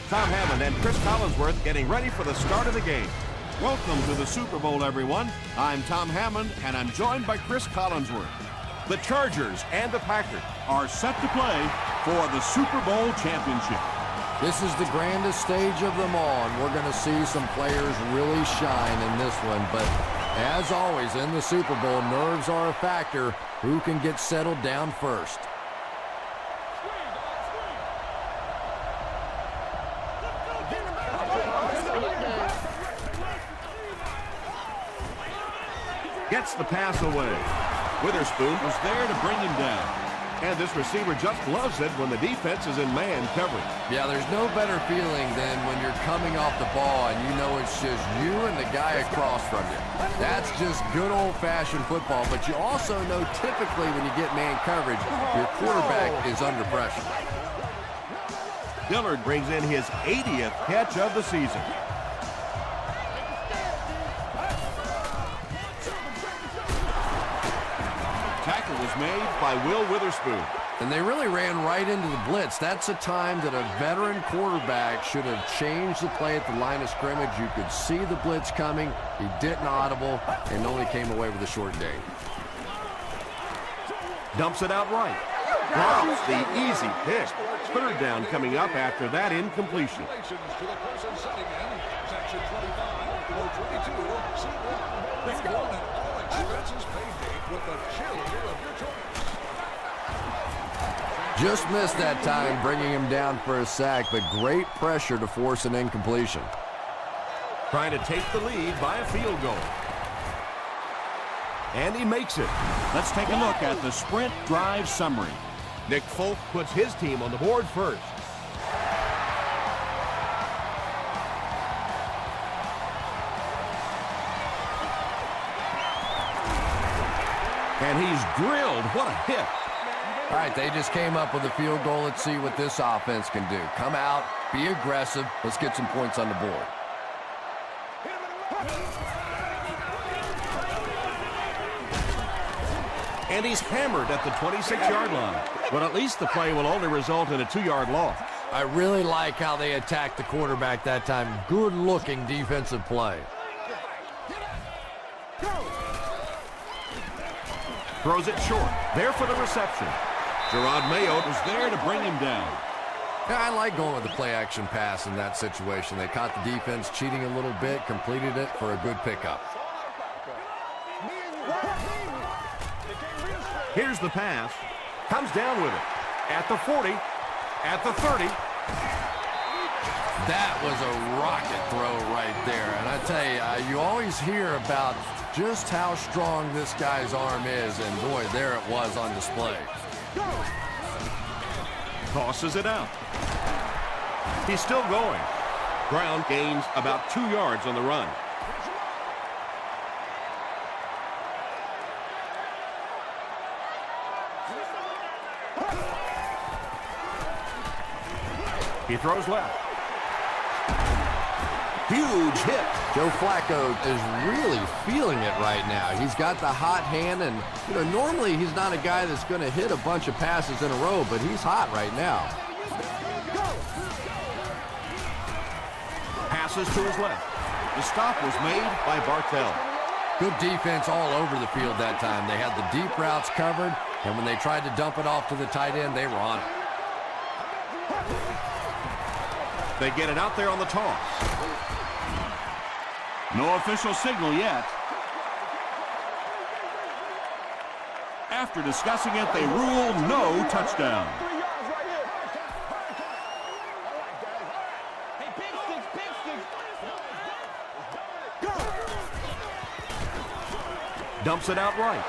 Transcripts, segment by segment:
Tom Hammond and Chris Collinsworth getting ready for the start of the game. Welcome to the Super Bowl, everyone. I'm Tom Hammond, and I'm joined by Chris Collinsworth. The Chargers and the Packers are set to play for the Super Bowl championship. This is the grandest stage of them all, and we're going to see some players really shine in this one. But as always, in the Super Bowl, nerves are a factor. Who can get settled down first? Gets the pass away. Witherspoon was there to bring him down. And this receiver just loves it when the defense is in man coverage. Yeah, there's no better feeling than when you're coming off the ball and you know it's just you and the guy across from you. That's just good old-fashioned football, but you also know typically when you get man coverage, your quarterback is under pressure. Dillard brings in his 80th catch of the season. Tackle was made by Will Witherspoon. And they really ran right into the blitz. That's a time that a veteran quarterback should have changed the play at the line of scrimmage. You could see the blitz coming. He didn't audible and only came away with a short gain. Dumps it out right. Drops the easy pick. Third down coming up after that incompletion. Just missed that time, bringing him down for a sack, but great pressure to force an incompletion. Trying to take the lead by a field goal. And he makes it. Let's take a look at the sprint drive summary. Nick Folk puts his team on the board first. And he's drilled. What a hit. All right, they just came up with a field goal. Let's see what this offense can do. Come out, be aggressive. Let's get some points on the board. And he's hammered at the 26-yard line. But at least the play will only result in a 2-yard loss. I really like how they attacked the quarterback that time. Good-looking defensive play. Throws it short. There for the reception. Gerard Mayo was there to bring him down. Yeah, I like going with the play-action pass in that situation. They caught the defense cheating a little bit, completed it for a good pickup. Here's the pass. Comes down with it. At the 40. At the 30. That was a rocket throw right there. And I tell you, you always hear about just how strong this guy's arm is. And boy, there it was on display. Tosses it out. He's still going. Brown gains about 2 yards on the run. He throws left. Huge hit. Joe Flacco is really feeling it right now. He's got the hot hand, and normally he's not a guy that's going to hit a bunch of passes in a row, but he's hot right now. Passes to his left. The stop was made by Bartell. Good defense all over the field that time. They had the deep routes covered, and when they tried to dump it off to the tight end, they were on it. They get it out there on the toss. No official signal yet. After discussing it, they rule no touchdown. Dumps it out right.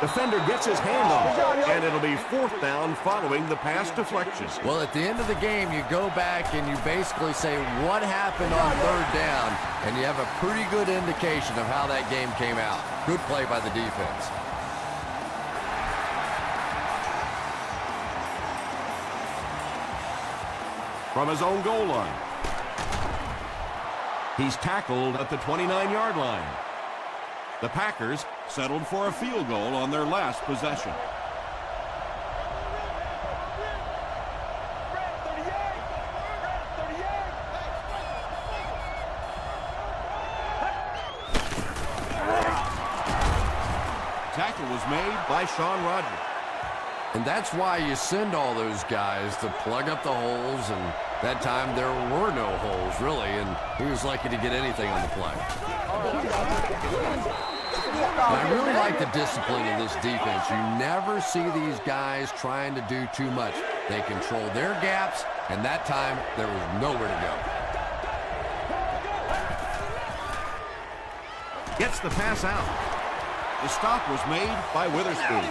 Defender gets his hand on it, and it'll be 4th down following the pass deflection. Well, at the end of the game, you go back and you basically say what happened on 3rd down, and you have a pretty good indication of how that game came out. Good play by the defense. From his own goal line. He's tackled at the 29-yard line. The Packers settled for a field goal on their last possession. was made by Shaun Rogers. And that's why you send all those guys to plug up the holes, and that time there were no holes, really, and he was lucky to get anything on the play. And I really like the discipline of this defense. You never see these guys trying to do too much. They control their gaps, and that time there was nowhere to go. Gets the pass out. The stop was made by Witherspoon.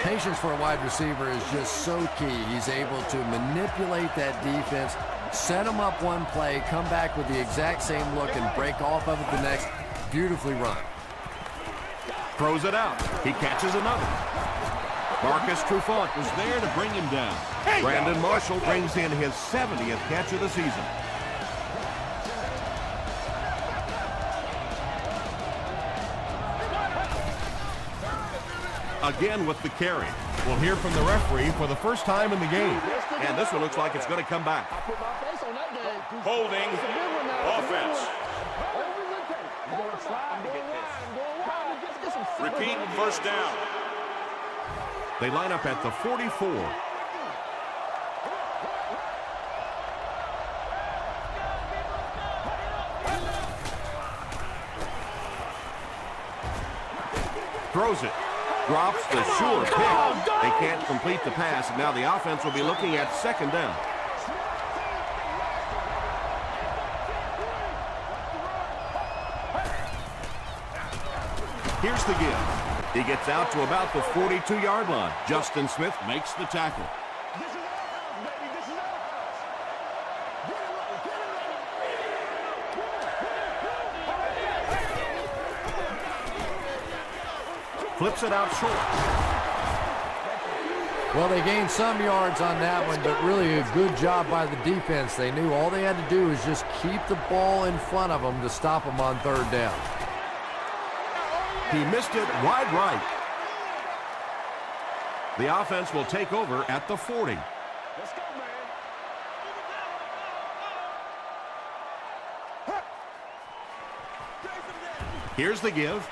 Patience for a wide receiver is just so key. He's able to manipulate that defense, set them up one play, come back with the exact same look, and break off of it the next. Beautifully run. Throws it out. He catches another. Marcus Trufant was there to bring him down. Brandon Marshall brings in his 70th catch of the season. Again with the carry. We'll hear from the referee for the first time in the game. And this one looks like it's going to come back. Holding offense. Repeat, first down. They line up at the 44. Throws it. Drops the sure pick. They can't complete the pass, and now the offense will be looking at second down. Here's the give. He gets out to about the 42-yard line. Justin Smith makes the tackle. Flips it out short. Well, they gained some yards on that one, but really a good job by the defense. They knew all they had to do was just keep the ball in front of them to stop them on third down. He missed it wide right. The offense will take over at the 40. Let's go, man. Here's the give.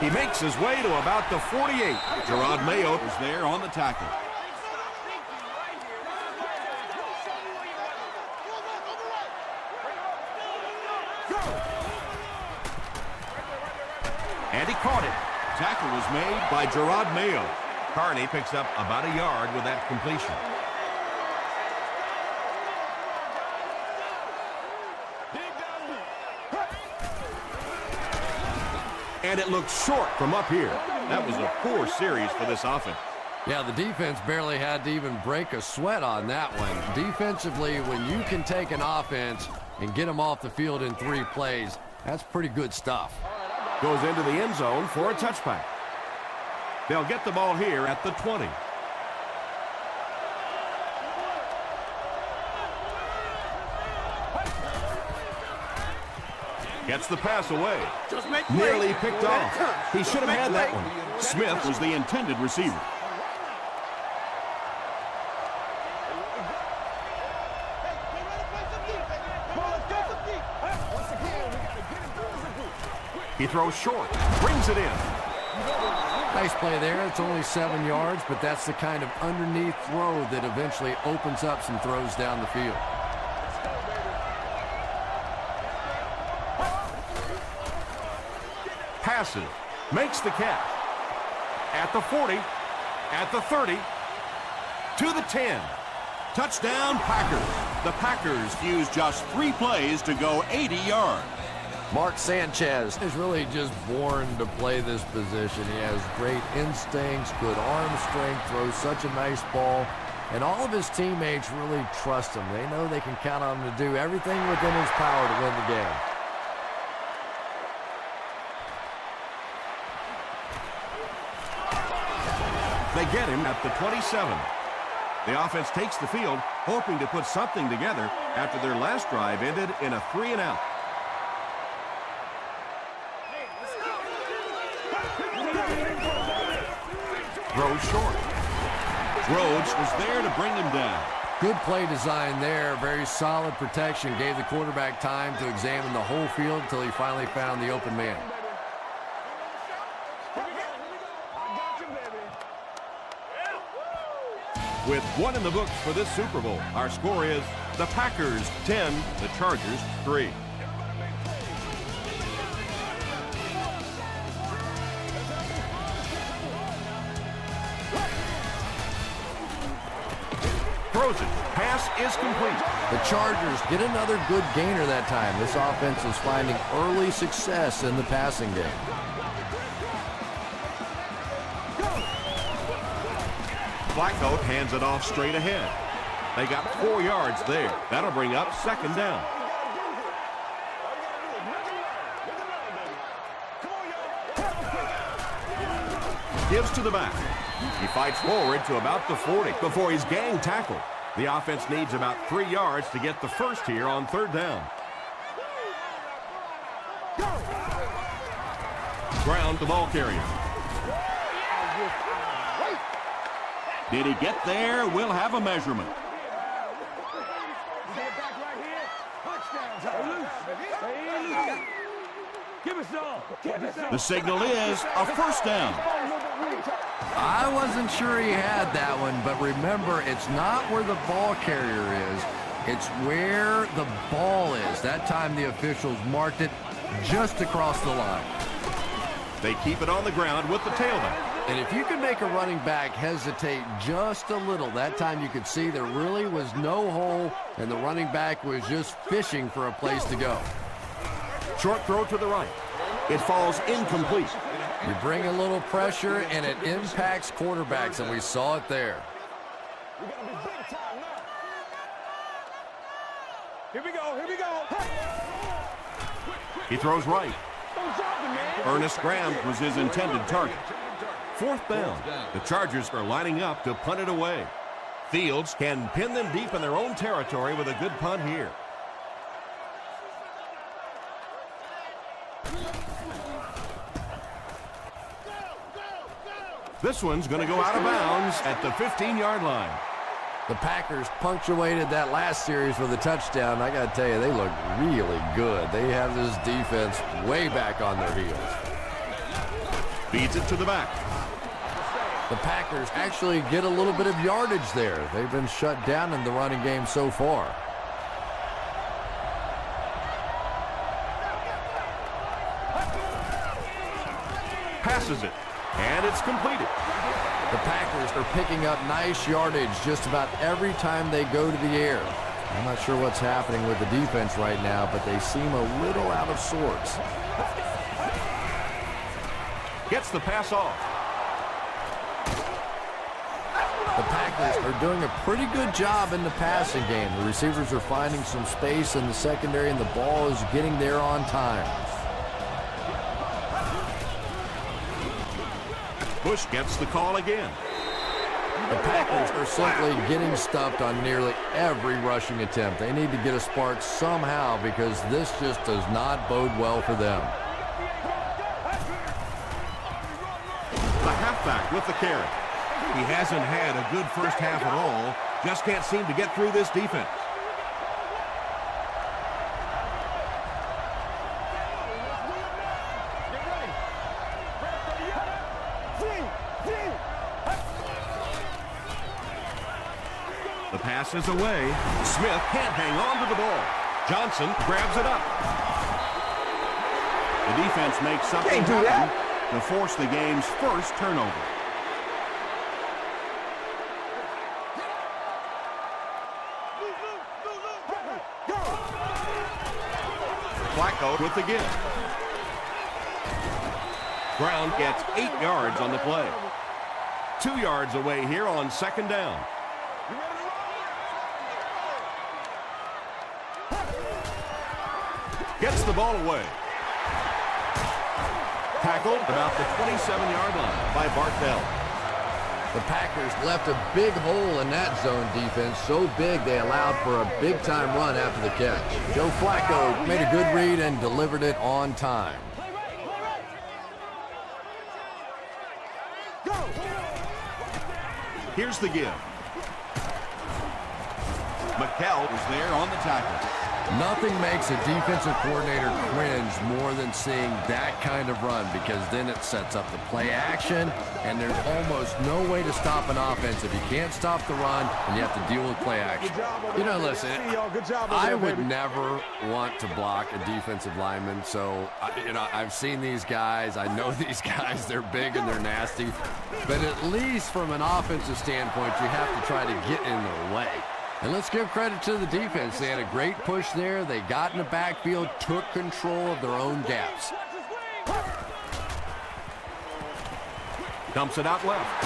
He makes his way to about the 48. Gerard Mayo is there on the tackle. And he caught it. Tackle was made by Gerard Mayo. Carney picks up about a yard with that completion. And it looks short from up here. That was a poor series for this offense. Yeah, the defense barely had to even break a sweat on that one. Defensively, when you can take an offense and get them off the field in 3 plays, that's pretty good stuff. Goes into the end zone for a touchback. They'll get the ball here at the 20. Gets the pass away. Nearly picked off. He should have had that one. Smith was the intended receiver. He throws short. Brings it in. Nice play there. It's only 7 yards, but that's the kind of underneath throw that eventually opens up some throws down the field. Passes. Makes the catch. At the 40. At the 30. To the 10. Touchdown, Packers. The Packers used just 3 plays to go 80 yards. Mark Sanchez is really just born to play this position. He has great instincts, good arm strength, throws such a nice ball, and all of his teammates really trust him. They know they can count on him to do everything within his power to win the game. They get him at the 27. The offense takes the field, hoping to put something together after their last drive ended in a 3-and-out. Throws short. Rhodes was there to bring him down. Good play design there. Very solid protection. Gave the quarterback time to examine the whole field until he finally found the open man. With one in the books for this Super Bowl, our score is the Packers 10, the Chargers 3. Throws it. Pass is complete. The Chargers get another good gainer that time. This offense is finding early success in the passing game. Flacco hands it off straight ahead. They got 4 yards there. That'll bring up second down. Gives to the back. He fights forward to about the 40 before he's gang tackled. The offense needs about 3 yards to get the first here on third down. Ground the ball carrier. Did he get there? We'll have a measurement. The signal is a first down. I wasn't sure he had that one, but remember, it's not where the ball carrier is. It's where the ball is. That time the officials marked it just across the line. They keep it on the ground with the tailback. And if you could make a running back hesitate just a little, that time you could see there really was no hole, and the running back was just fishing for a place to go. Short throw to the right. It falls incomplete. You bring a little pressure, and it impacts quarterbacks, and we saw it there. Here we go. Here we go. He throws right. Ernest Graham was his intended target. Fourth down. The Chargers are lining up to punt it away. Fields can pin them deep in their own territory with a good punt here. This one's going to go out of bounds at the 15-yard line. The Packers punctuated that last series with a touchdown. I got to tell you, they look really good. They have this defense way back on their heels. Feeds it to the back. The Packers actually get a little bit of yardage there. They've been shut down in the running game so far. Passes it, and it's completed. The Packers are picking up nice yardage just about every time they go to the air. I'm not sure what's happening with the defense right now, but they seem a little out of sorts. Gets the pass off. The Packers are doing a pretty good job in the passing game. The receivers are finding some space in the secondary, and the ball is getting there on time. Bush gets the call again. The Packers are simply getting stuffed on nearly every rushing attempt. They need to get a spark somehow because this just does not bode well for them. The halfback with the carry. He hasn't had a good first half at all. Just can't seem to get through this defense. The pass is away. Smith can't hang on to the ball. Johnson grabs it up. The defense makes something happen to force the game's first turnover. Flacco with the give. Brown gets 8 yards on the play. 2 yards away here on second down. Gets the ball away. Tackled about the 27-yard line by Bartell. The Packers left a big hole in that zone defense, so big they allowed for a big-time run after the catch. Joe Flacco made a good read and delivered it on time. Here's the give. McKell was there on the tackle. Nothing makes a defensive coordinator cringe more than seeing that kind of run, because then it sets up the play action, and there's almost no way to stop an offense if you can't stop the run and you have to deal with play action. You know, listen, I would never want to block a defensive lineman, so, I've seen these guys. I know these guys. They're big and they're nasty, but at least from an offensive standpoint, you have to try to get in their way. And let's give credit to the defense. They had a great push there. They got in the backfield, took control of their own gaps. Dumps it out left.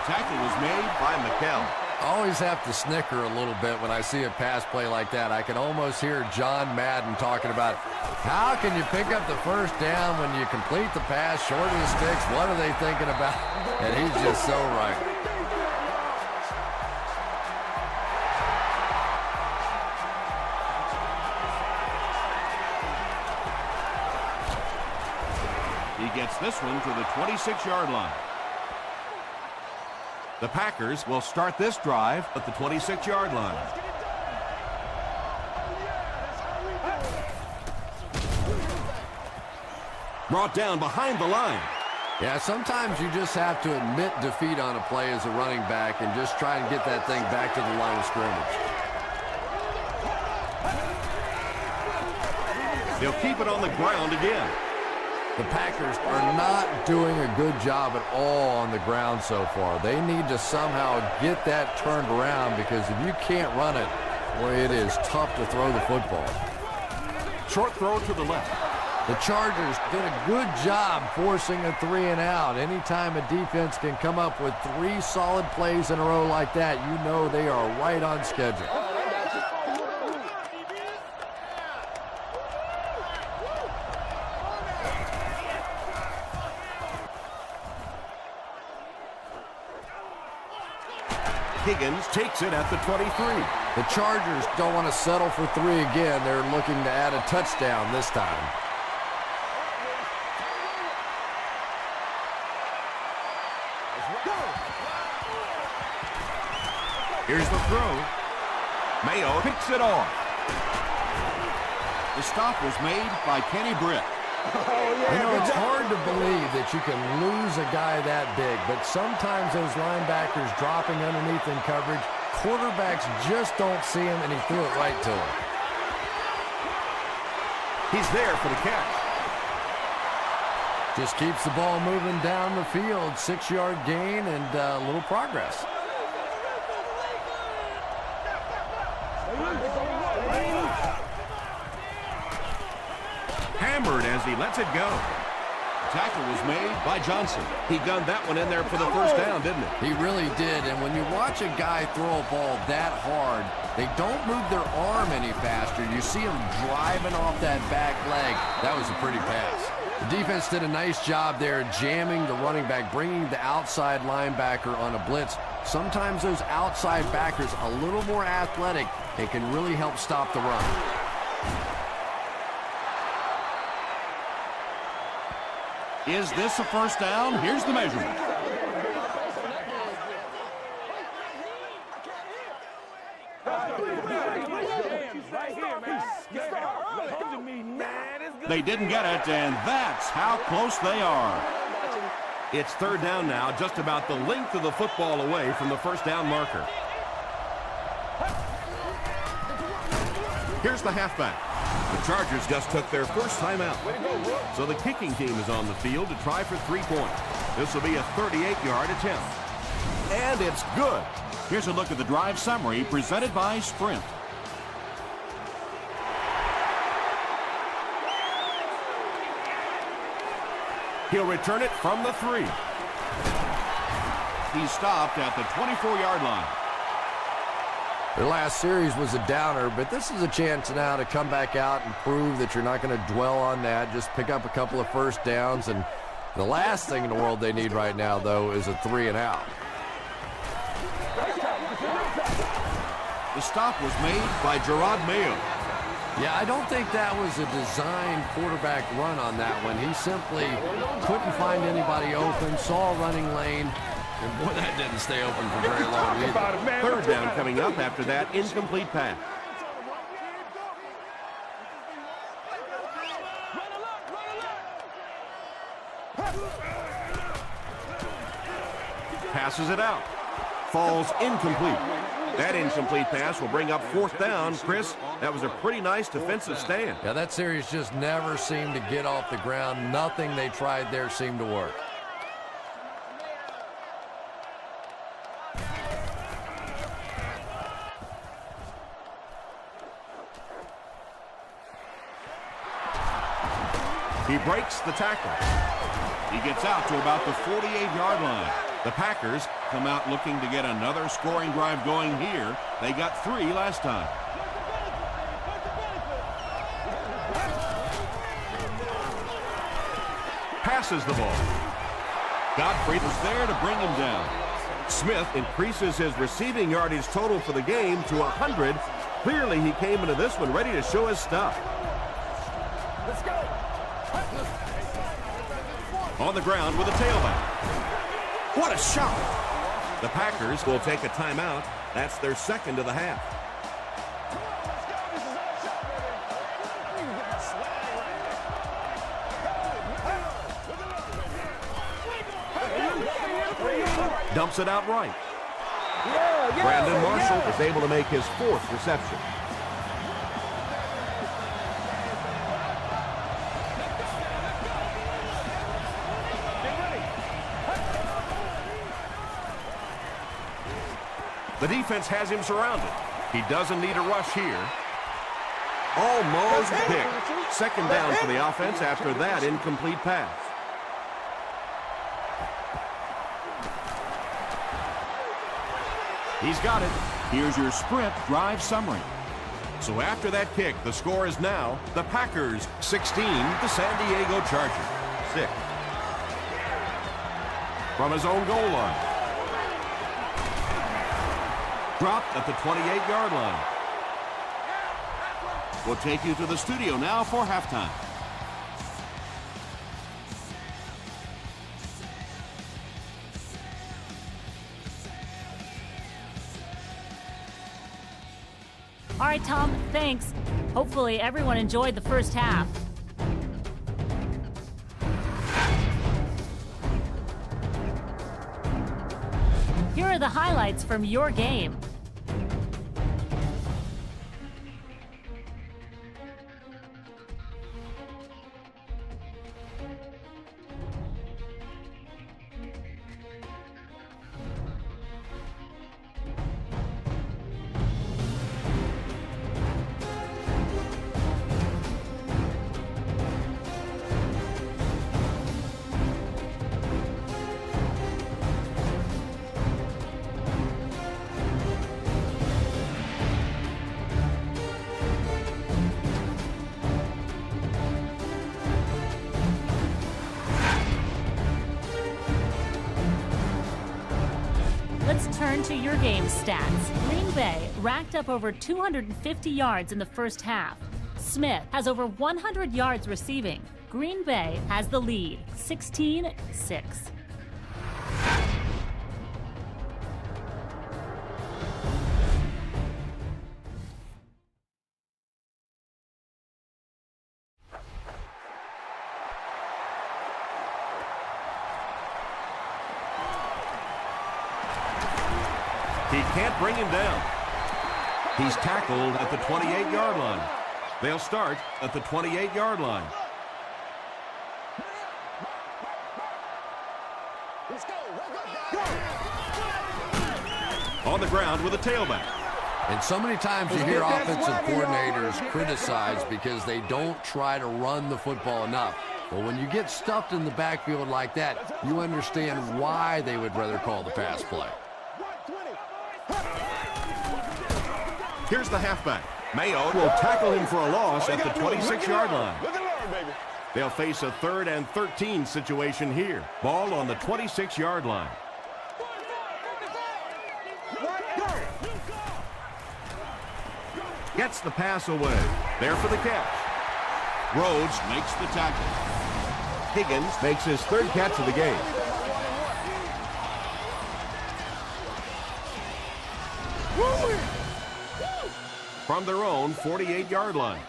Tackle was made by McKell. I always have to snicker a little bit when I see a pass play like that. I can almost hear John Madden talking about how can you pick up the first down when you complete the pass short of the sticks? What are they thinking about? And he's just so right. He gets this one to the 26-yard line. The Packers will start this drive at the 26-yard line. Brought down behind the line. Yeah, sometimes you just have to admit defeat on a play as a running back and just try and get that thing back to the line of scrimmage. They'll keep it on the ground again. The Packers are not doing a good job at all on the ground so far. They need to somehow get that turned around, because if you can't run it, boy, it is tough to throw the football. Short throw to the left. The Chargers did a good job forcing a 3-and-out. Anytime a defense can come up with 3 solid plays in a row like that, you know they are right on schedule. Higgins takes it at the 23. The Chargers don't want to settle for 3 again. They're looking to add a touchdown this time. Here's the throw. Mayo picks it off. The stop was made by Kenny Britt. It's hard to believe that you can lose a guy that big, but sometimes those linebackers dropping underneath in coverage, quarterbacks just don't see him, and he threw it right to him. He's there for the catch. Just keeps the ball moving down the field. 6-yard gain and a little progress. Hammered as he lets it go. Tackle was made by Johnson. He gunned that one in there for the first down, didn't he? He really did, and when you watch a guy throw a ball that hard, they don't move their arm any faster. You see him driving off that back leg. That was a pretty pass. The defense did a nice job there jamming the running back, bringing the outside linebacker on a blitz. Sometimes those outside backers a little more athletic and can really help stop the run. Is this a first down? Here's the measurement. They didn't get it, and that's how close they are. It's third down now, just about the length of the football away from the first down marker. Here's the halfback. The Chargers just took their first time out. So the kicking team is on the field to try for 3 points. This will be a 38-yard attempt. And it's good. Here's a look at the drive summary presented by Sprint. He'll return it from the 3. He's stopped at the 24-yard line. Their last series was a downer, but this is a chance now to come back out and prove that you're not going to dwell on that. Just pick up a couple of first downs, and the last thing in the world they need right now, though, is a 3-and-out. The stop was made by Jerod Mayo. Yeah, I don't think that was a designed quarterback run on that one. He simply couldn't find anybody open, saw a running lane, and boy, that didn't stay open for very long either. Third down coming up after that incomplete pass. passes it out. Falls incomplete. That incomplete pass will bring up 4th down. Chris, that was a pretty nice defensive stand. Yeah, that series just never seemed to get off the ground. Nothing they tried there seemed to work. He breaks the tackle. He gets out to about the 48-yard line. The Packers come out looking to get another scoring drive going here. They got 3 last time. Passes the ball. Godfrey is there to bring him down. Smith increases his receiving yardage total for the game to 100. Clearly, he came into this one ready to show his stuff. Let's go. On the ground with a tailback. What a shot! The Packers will take a timeout. That's their second of the half. Dumps it out right. Brandon Marshall is able to make his 4th reception. The defense has him surrounded. He doesn't need a rush here. Almost picked. Second down for the offense after that incomplete pass. He's got it. Here's your sprint drive summary. So after that kick, the score is now the Packers 16, the San Diego Chargers 6. From his own goal line. Dropped at the 28-yard line. We'll take you to the studio now for halftime. All right, Tom, thanks. Hopefully everyone enjoyed the first half. Here are the highlights from your game. Let's turn to your game stats. Green Bay racked up over 250 yards in the first half. Smith has over 100 yards receiving. Green Bay has the lead, 16-6. He can't bring him down. He's tackled at the 28-yard line. They'll start at the 28-yard line. On the ground with a tailback. And so many times you hear offensive coordinators criticized because they don't try to run the football enough. But when you get stuffed in the backfield like that, you understand why they would rather call the pass play. Here's the halfback. Mayo will tackle him for a loss at the 26-yard line. They'll face a 3rd and 13 situation here. Ball on the 26-yard line. Gets the pass away. There for the catch. Rhodes makes the tackle. Higgins makes his 3rd catch of the game. From their own 48-yard line.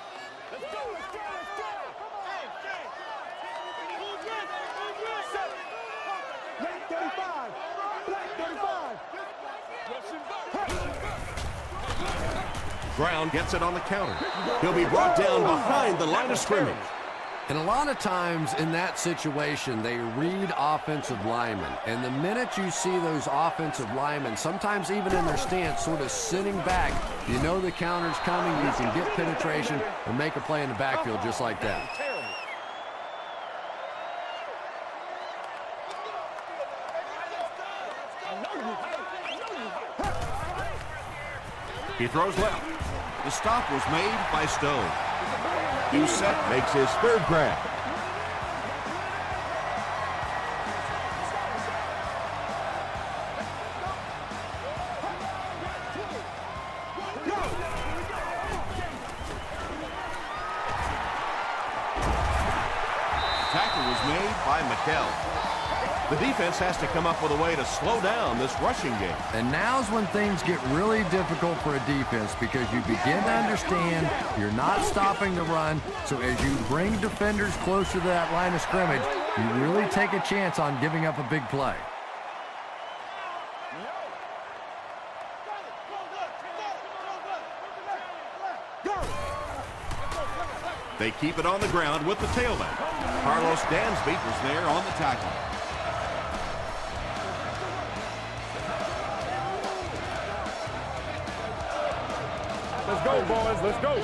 ground, gets it on the counter. He'll be brought down behind the line of scrimmage. And a lot of times in that situation, they read offensive linemen. And the minute you see those offensive linemen, sometimes even in their stance, sort of sitting back, you know the counter's coming, you can get penetration and make a play in the backfield just like that. He throws left. The stop was made by Stone. Doucette makes his third grab. Tackle was made by McKell. The defense has to come up with a way to slow down this rushing game. And now's when things get really difficult for a defense because you begin to understand you're not stopping the run. So as you bring defenders closer to that line of scrimmage, you really take a chance on giving up a big play. They keep it on the ground with the tailback. Carlos Dansby was there on the tackle. Let's go, boys. Let's go.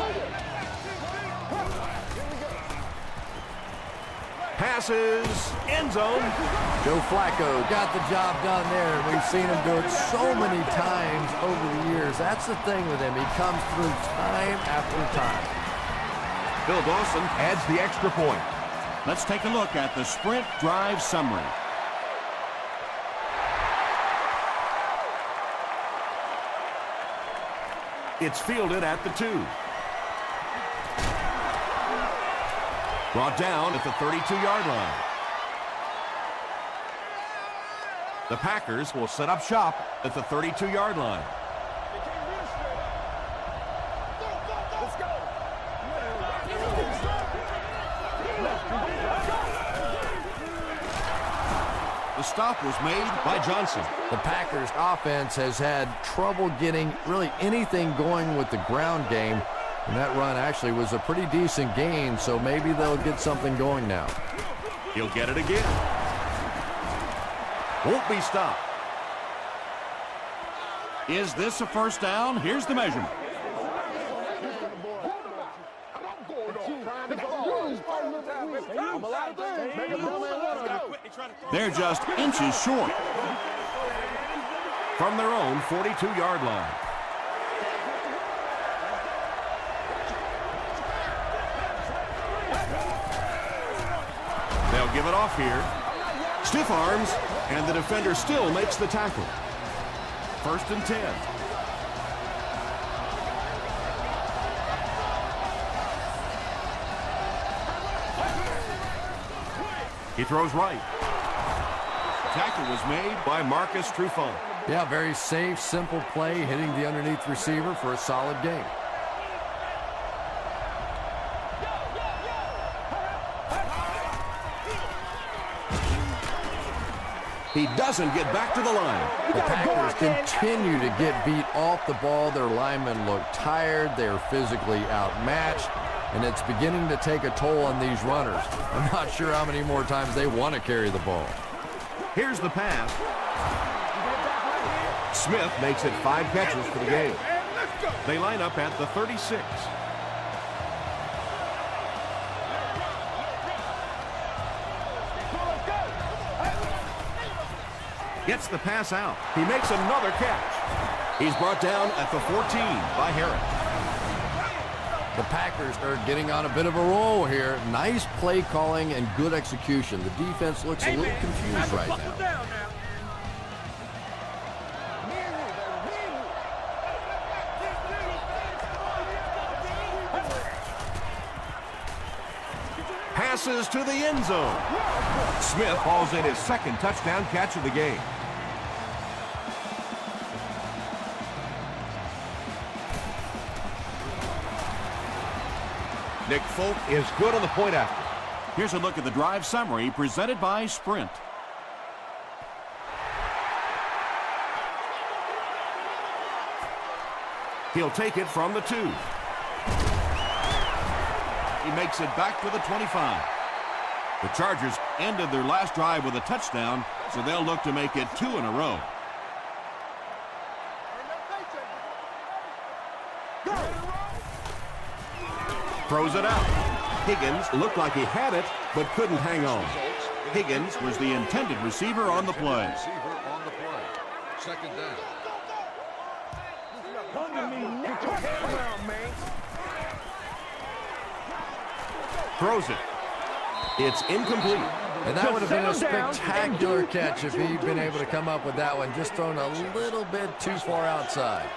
Passes, end zone. Joe Flacco got the job done there. We've seen him do it so many times over the years. That's the thing with him. He comes through time after time. Bill Dawson adds the extra point. Let's take a look at the sprint drive summary. It's fielded at the 2. Brought down at the 32-yard line. The Packers will set up shop at the 32-yard line. The stop was made by Johnson. The Packers offense has had trouble getting really anything going with the ground game. And that run actually was a pretty decent gain, so maybe they'll get something going now. He'll get it again. Won't be stopped. Is this a first down? Here's the measurement. They're just inches short from their own 42-yard line. They'll give it off here. Stiff arms, and the defender still makes the tackle. 1st and 10. He throws right. Tackle was made by Marcus Trufant. Yeah, very safe, simple play, hitting the underneath receiver for a solid gain. He doesn't get back to the line. The Packers continue to get beat off the ball. Their linemen look tired. They're physically outmatched. And it's beginning to take a toll on these runners. I'm not sure how many more times they want to carry the ball. Here's the pass. Smith makes it 5 catches for the game. They line up at the 36. Gets the pass out. He makes another catch. He's brought down at the 14 by Harris. The Packers are getting on a bit of a roll here. Nice play calling and good execution. The defense looks a little confused right now. Passes to the end zone. Smith hauls in his 2nd touchdown catch of the game. Nick Folk is good on the point after. Here's a look at the drive summary presented by Sprint. He'll take it from the 2. He makes it back to the 25. The Chargers ended their last drive with a touchdown, so they'll look to make it 2 in a row. Throws it out. Higgins looked like he had it, but couldn't hang on. Higgins was the intended receiver on the play. Second down. Throws it. It's incomplete. And that would have been a spectacular catch if he'd been able to come up with that one, just thrown a little bit too far outside.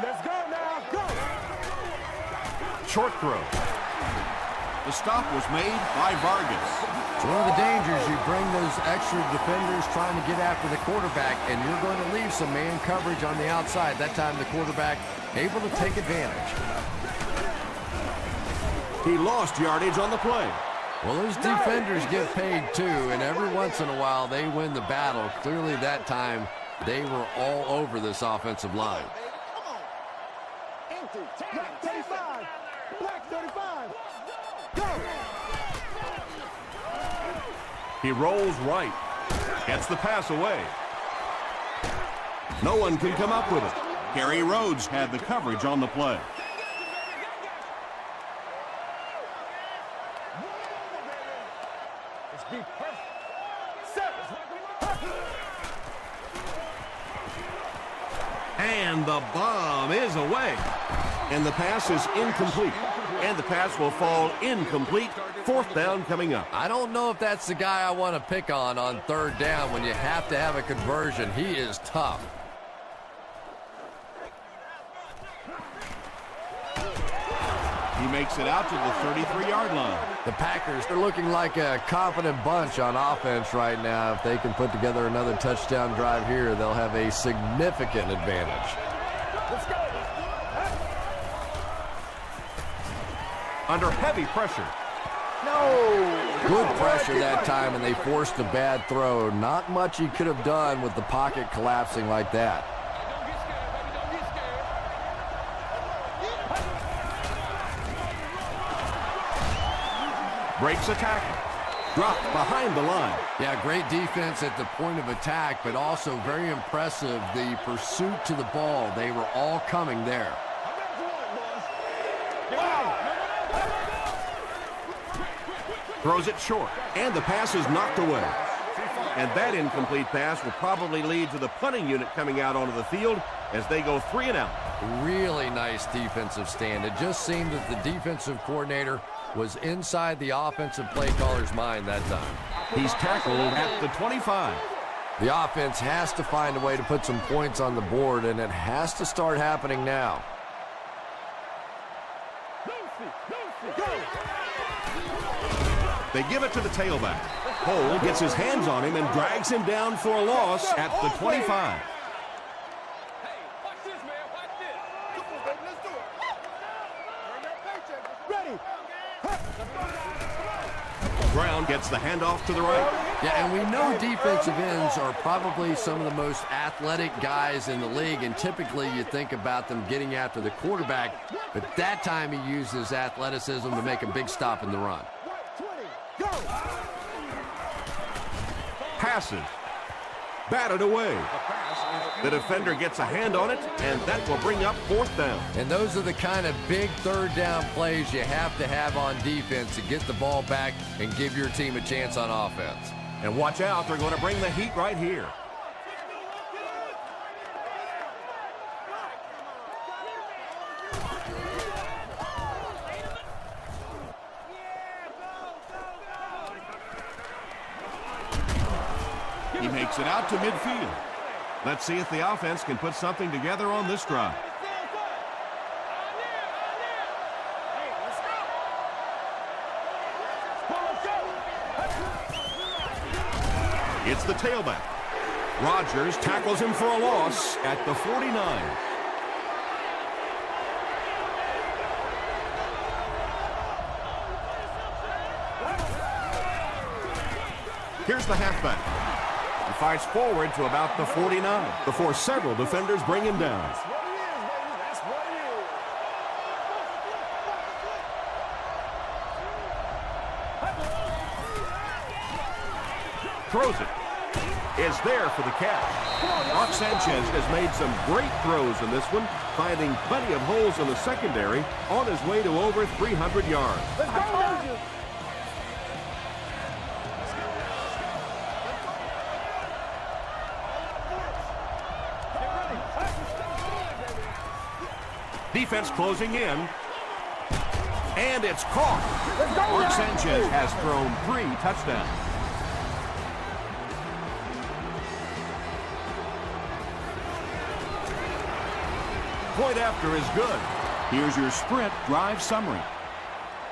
Let's go now. Go. Short throw. The stop was made by Vargas. It's one of the dangers. You bring those extra defenders trying to get after the quarterback, and you're going to leave some man coverage on the outside. That time the quarterback able to take advantage. He lost yardage on the play. Well, those defenders get paid too, and every once in a while they win the battle. Clearly that time they were all over this offensive line. Black 35. Black 35. Go. He rolls right. Gets the pass away. No one can come up with it. Gary Rhodes had the coverage on the play. And the bomb is away. And the pass is incomplete. And the pass will fall incomplete. 4th down coming up. I don't know if that's the guy I want to pick on 3rd down when you have to have a conversion. He is tough. He makes it out to the 33-yard line. The Packers are looking like a confident bunch on offense right now. If they can put together another touchdown drive here, they'll have a significant advantage. Let's go. Under heavy pressure. Good pressure that time, and they forced a bad throw. Not much he could have done with the pocket collapsing like that. Breaks a tackle. Dropped behind the line. Yeah, great defense at the point of attack, but also very impressive the pursuit to the ball. They were all coming there. Throws it short, and the pass is knocked away. And that incomplete pass will probably lead to the punting unit coming out onto the field as they go 3 and out. Really nice defensive stand. It just seemed that the defensive coordinator was inside the offensive play caller's mind that time. He's tackled at the 25. The offense has to find a way to put some points on the board, and it has to start happening now. They give it to the tailback. Cole gets his hands on him and drags him down for a loss at the 25. Brown gets the handoff to the right. Yeah, and we know defensive ends are probably some of the most athletic guys in the league, and typically you think about them getting after the quarterback, but that time he uses athleticism to make a big stop in the run. Passes. Batted away. The defender gets a hand on it, and that will bring up 4th down. And those are the kind of big 3rd down plays you have to have on defense to get the ball back and give your team a chance on offense. And watch out, they're going to bring the heat right here. He makes it out to midfield. Let's see if the offense can put something together on this drive. It's the tailback. Rodgers tackles him for a loss at the 49. Here's the halfback. fights forward to about the 49 before several defenders bring him down. That's what it is, baby. That's what it is. Throws it. Is there for the catch. Mark Sanchez has made some great throws in this one, finding plenty of holes in the secondary on his way to over 300 yards. Let's go, now. Defense closing in. And it's caught. Mark Sanchez has thrown 3 touchdowns. Point after is good. Here's your sprint drive summary.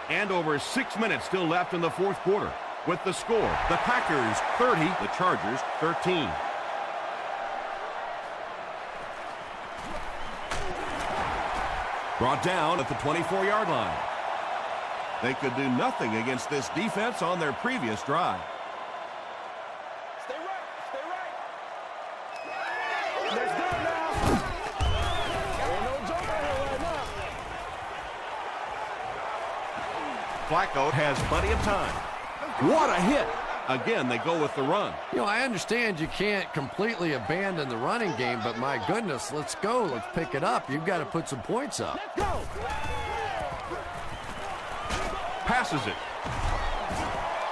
And over 6 minutes still left in the fourth quarter. With the score, the Packers 30, the Chargers 13. Brought down at the 24-yard line. They could do nothing against this defense on their previous drive. Stay right. Stay right. Let's go now. Ain't no joke out here right now. Flacco has plenty of time. What a hit. Again, they go with the run. You know, I understand you can't completely abandon the running game, but my goodness, let's go. Let's pick it up. You've got to put some points up. Let's go. Passes it.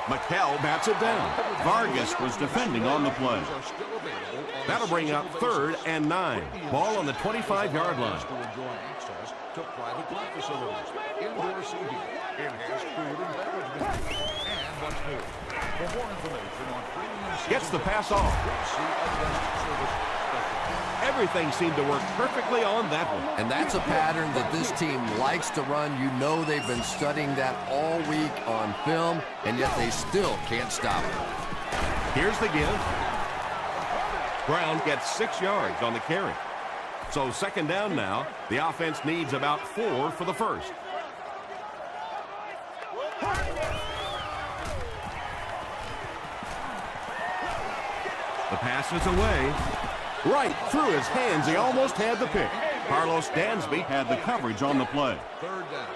McHale bats it down. Vargas was defending on the play. That'll bring up 3rd and 9. Ball on the 25-yard line. To private club facilities, indoor seating, enhanced food and beverage menus, and much more. For more information on premium Gets the pass off. Everything seemed to work perfectly on that one. And that's a pattern that this team likes to run. You know they've been studying that all week on film, and yet they still can't stop it. Here's the give. Brown gets 6 yards on the carry. So 2nd down now. The offense needs about 4 for the first. The pass is away. Right through his hands. He almost had the pick. Carlos Dansby had the coverage on the play. 3rd down.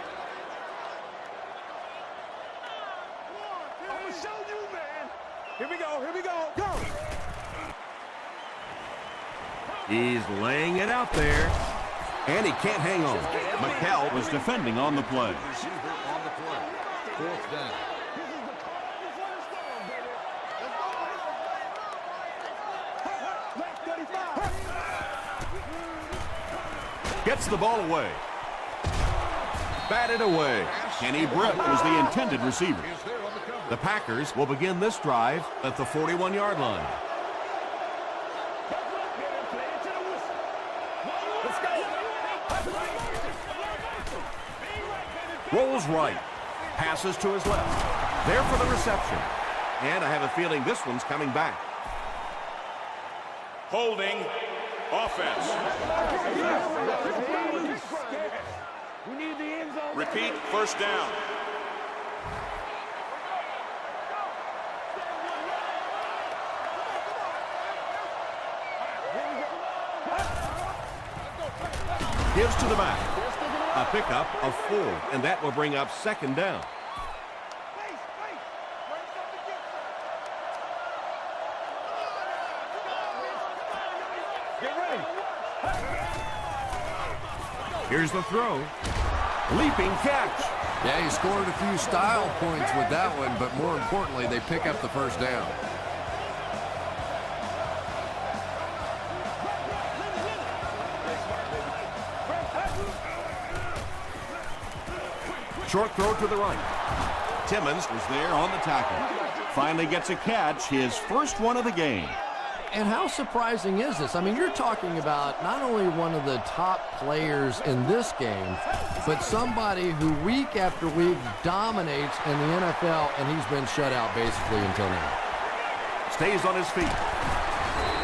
I'm going to show you, man. Here we go. Here we go. Go. He's laying it out there. And he can't hang on. McHale was defending on the play. Receiver on the play. 4th down. Gets the ball away. Batted away. Kenny Britt was the intended receiver. Is there on the cover. The Packers will begin this drive at the 41-yard line. Rolls right. Passes to his left. There for the reception. And I have a feeling this one's coming back. Holding offense. We need the end zone. Repeat, 1st down. Gives to the back. A pickup of 4, and that will bring up 2nd down. Get ready. Here's the throw. Leaping catch. Yeah, he scored a few style points with that one, but more importantly, they pick up the 1st down. Short throw to the right. Timmons was there on the tackle. Finally gets a catch, his first one of the game. And how surprising is this? I mean, you're talking about not only one of the top players in this game, but somebody who week after week dominates in the NFL, and he's been shut out basically until now. Stays on his feet.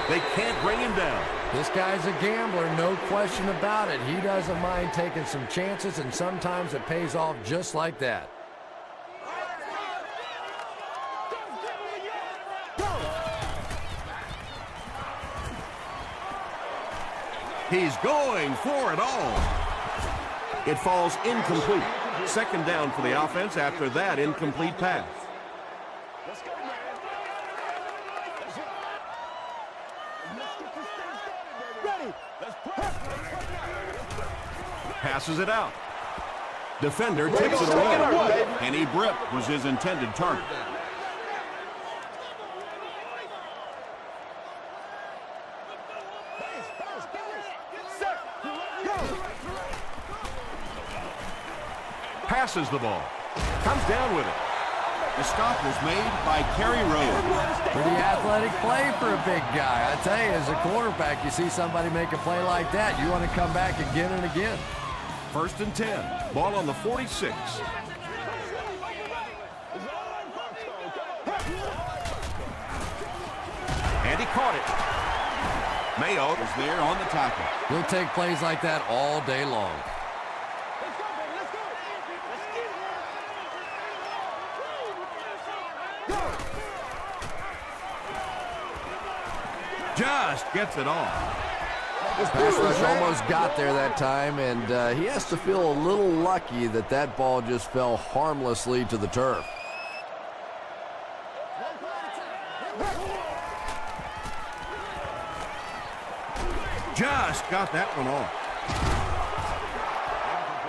They can't bring him down. This guy's a gambler, no question about it. He doesn't mind taking some chances, and sometimes it pays off just like that. He's going for it all. It falls incomplete. Second down for the offense after that incomplete pass. Let's go, man. That's it. Let's get this thing started, baby. Ready. Let's play. Passes it out. Defender takes it away. Kenny Britt was his intended target. Passes the ball. Comes down with it. The stop was made by Kerry Rhodes. Pretty athletic play for a big guy. I tell you, as a quarterback, you see somebody make a play like that, you want to come back again and again. First and 10. Ball on the 46. And he caught it. Mayo is there on the tackle. He'll take plays like that all day long. Just gets it off. Pass rush almost got there that time, and he has to feel a little lucky that that ball just fell harmlessly to the turf. Just got that one off.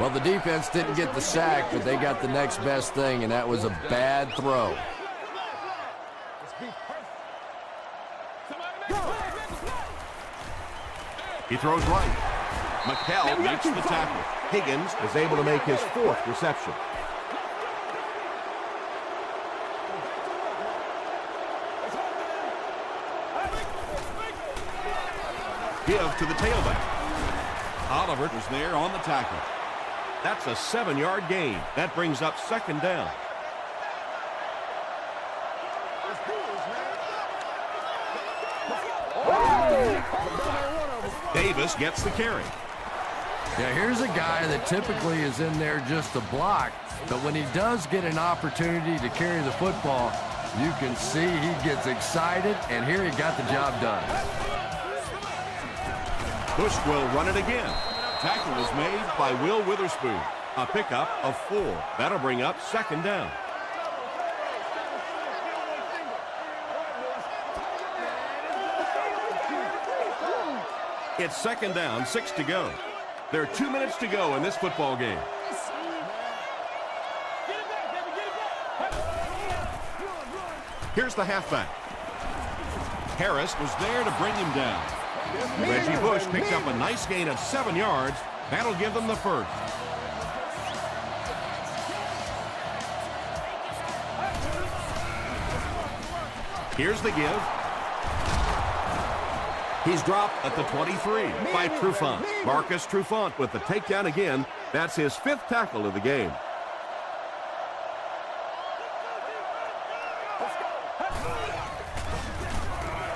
Well, the defense didn't get the sack, but they got the next best thing, and that was a bad throw. He throws right. McCall makes the tackle. Higgins is able to make his fourth reception. Give to the tailback. Oliver is there on the tackle. That's a 7-yard gain. That brings up second down. Davis gets the carry. Yeah, here's a guy that typically is in there just to block, but when he does get an opportunity to carry the football, you can see he gets excited, and here he got the job done. Bush will run it again. Tackle is made by Will Witherspoon. A pickup of 4. That'll bring up second down. It's second down, 6 to go. There are 2 minutes to go in this football game. Here's the halfback. Harris was there to bring him down. Reggie Bush picked up a nice gain of 7 yards. That'll give them the first. Here's the give. He's dropped at the 23 by Trufant. Marcus Trufant with the takedown again. That's his 5th tackle of the game.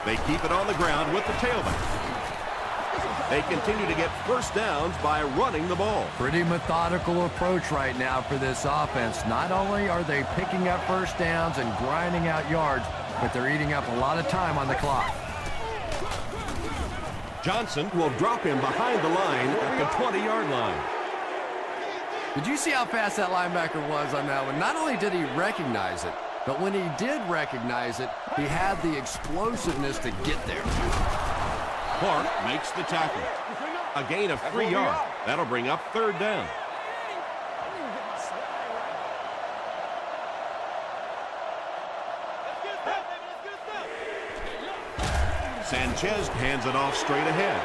They keep it on the ground with the tailback. They continue to get first downs by running the ball. Pretty methodical approach right now for this offense. Not only are they picking up first downs and grinding out yards, but they're eating up a lot of time on the clock. Johnson will drop him behind the line at the 20-yard line. Did you see how fast that linebacker was on that one? Not only did he recognize it, but when he did recognize it, he had the explosiveness to get there. Clark makes the tackle. A gain of 3 yards. That'll bring up third down. Sanchez hands it off straight ahead.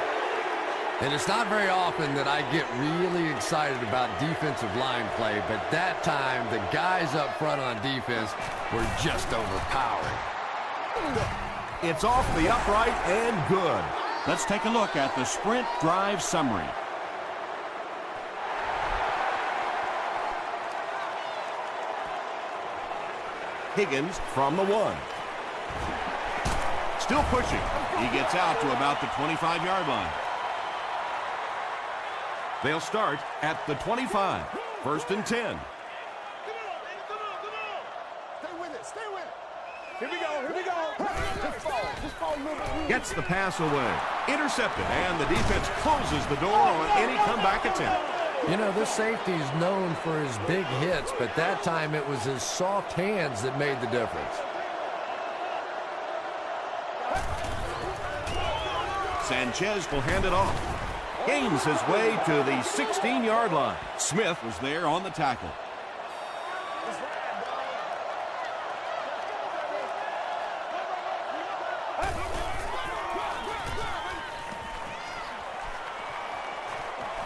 And it's not very often that I get really excited about defensive line play, but that time the guys up front on defense were just overpowering. It's off the upright and good. Let's take a look at the sprint drive summary. Higgins from the 1. Still pushing. He gets out to about the 25-yard line. They'll start at the 25. First and 10. Stay with it. Stay with it. Here we go. Here we go. Just fall a little bit. Gets the pass away. Intercepted, and the defense closes the door on any comeback attempt. You know, this safety is known for his big hits, but that time it was his soft hands that made the difference. Sanchez will hand it off. Gains his way to the 16-yard line. Smith was there on the tackle.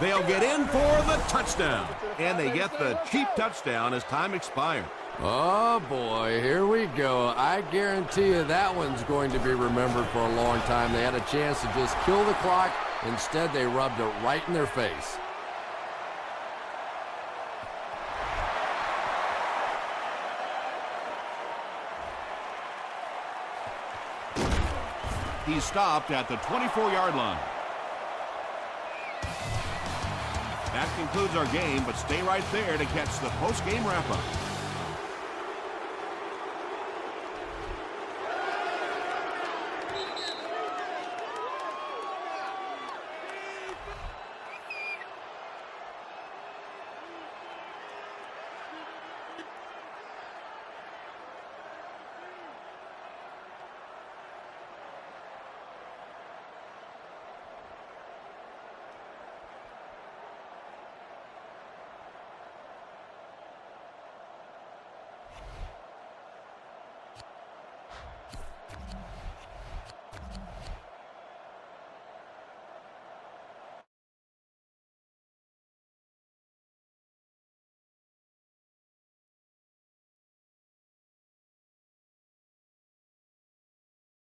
They'll get in for the touchdown. And they get the cheap touchdown as time expired. Oh, boy, here we go. I guarantee you that one's going to be remembered for a long time. They had a chance to just kill the clock. Instead, they rubbed it right in their face. He's stopped at the 24-yard line. That concludes our game, but stay right there to catch the post-game wrap-up.